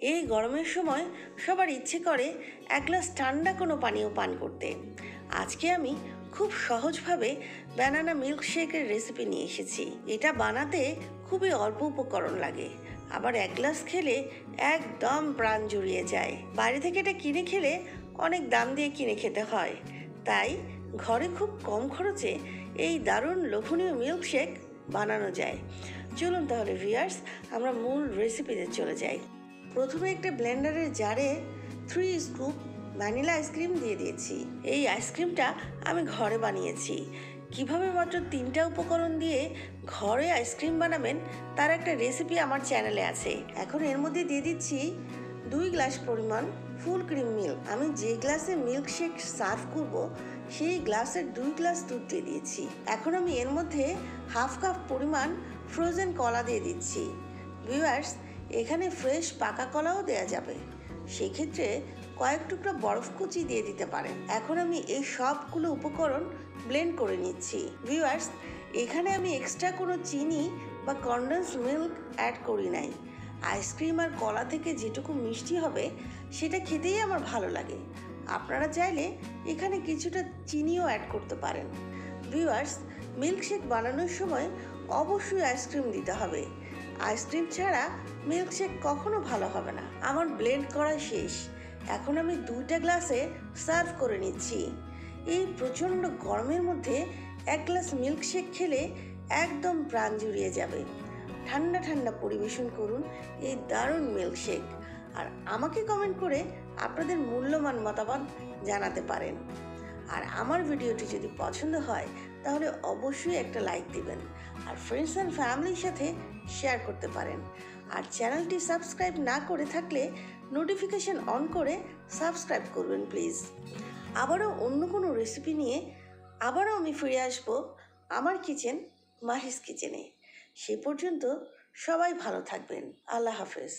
এই গরমের সময় সবার ইচ্ছে করে এক গ্লাস ঠান্ডা কোনো পানীয় পান করতে। আজকে আমি খুব সহজভাবে ব্যানানা মিল্কশেকের রেসিপি নিয়ে এসেছি। এটা বানাতে খুবই অল্প উপকরণ লাগে, আবার এক গ্লাস খেলে একদম প্রাণ জুড়িয়ে যায়। বাইরে থেকে এটা কিনে খেলে অনেক দাম দিয়ে কিনে খেতে হয়, তাই ঘরে খুব কম খরচে এই দারুণ লোভনীয় মিল্কশেক বানানো যায়। চলুন তাহলে ভিউয়ার্স, আমরা মূল রেসিপিতে চলে যাই। প্রথমে একটা ব্লেন্ডারের জারে 3 স্কুপ ভ্যানিলা আইসক্রিম দিয়ে দিয়েছি। এই আইসক্রিমটা আমি ঘরে বানিয়েছি। কিভাবে মাত্র 3টা উপকরণ দিয়ে ঘরে আইসক্রিম বানাবেন তার একটা রেসিপি আমার চ্যানেলে আছে। এখন এর মধ্যে দিয়ে দিচ্ছি 2 গ্লাস পরিমাণ ফুল ক্রিম মিল্ক। আমি যে গ্লাসে মিল্কশেক সার্ভ করব সেই গ্লাসের 2 গ্লাস দুধ দিয়ে দিয়েছি। এখন আমি এর মধ্যে হাফ কাপ পরিমাণ ফ্রোজেন কলা দিয়ে দিচ্ছি। ভিউয়ার্স, এখানে ফ্রেশ পাকা কলাও দেওয়া যাবে, সেক্ষেত্রে কয়েক টুকরা বরফ কুচি দিয়ে দিতে পারেন। এখন আমি এই সবগুলো উপকরণ ব্লেন্ড করে নিচ্ছি। ভিউয়ার্স, এখানে আমি এক্সট্রা কোনো চিনি বা কনডেন্স মিল্ক অ্যাড করি নাই। আইসক্রিম আর কলা থেকে যেটুকু মিষ্টি হবে সেটা খেতেই আমার ভালো লাগে। আপনারা চাইলে এখানে কিছুটা চিনিও অ্যাড করতে পারেন। ভিউয়ার্স, মিল্কশেক বানানোর সময় অবশ্যই আইসক্রিম দিতে হবে। আইসক্রিম ছাড়া মিল্কশেক কখনো ভালো হবে না। আমার ব্লেন্ড করা শেষ। এখন আমি 2টা গ্লাসে সার্ভ করে নিচ্ছি। এই প্রচণ্ড গরমের মধ্যে এক গ্লাস মিল্কশেক খেলে একদম প্রাণ জুড়িয়ে যাবে। ঠান্ডা ঠান্ডা পরিবেশন করুন এই দারুণ মিল্কশেক, আর আমাকে কমেন্ট করে আপনাদের মূল্যবান মতামত জানাতে পারেন। আর আমার ভিডিওটি যদি পছন্দ হয় তাহলে অবশ্যই একটা লাইক দিবেন, আর ফ্রেন্ডস অ্যান্ড ফ্যামিলির সাথে শেয়ার করতে পারেন। আর চ্যানেলটি সাবস্ক্রাইব না করে থাকলে নোটিফিকেশন অন করে সাবস্ক্রাইব করবেন প্লিজ। আবারও অন্য কোনো রেসিপি নিয়ে আবারও আমি ফিরে আসবো আমার কিচেন মাহিস কিচেনে। সে পর্যন্ত সবাই ভালো থাকবেন। আল্লাহ হাফেজ।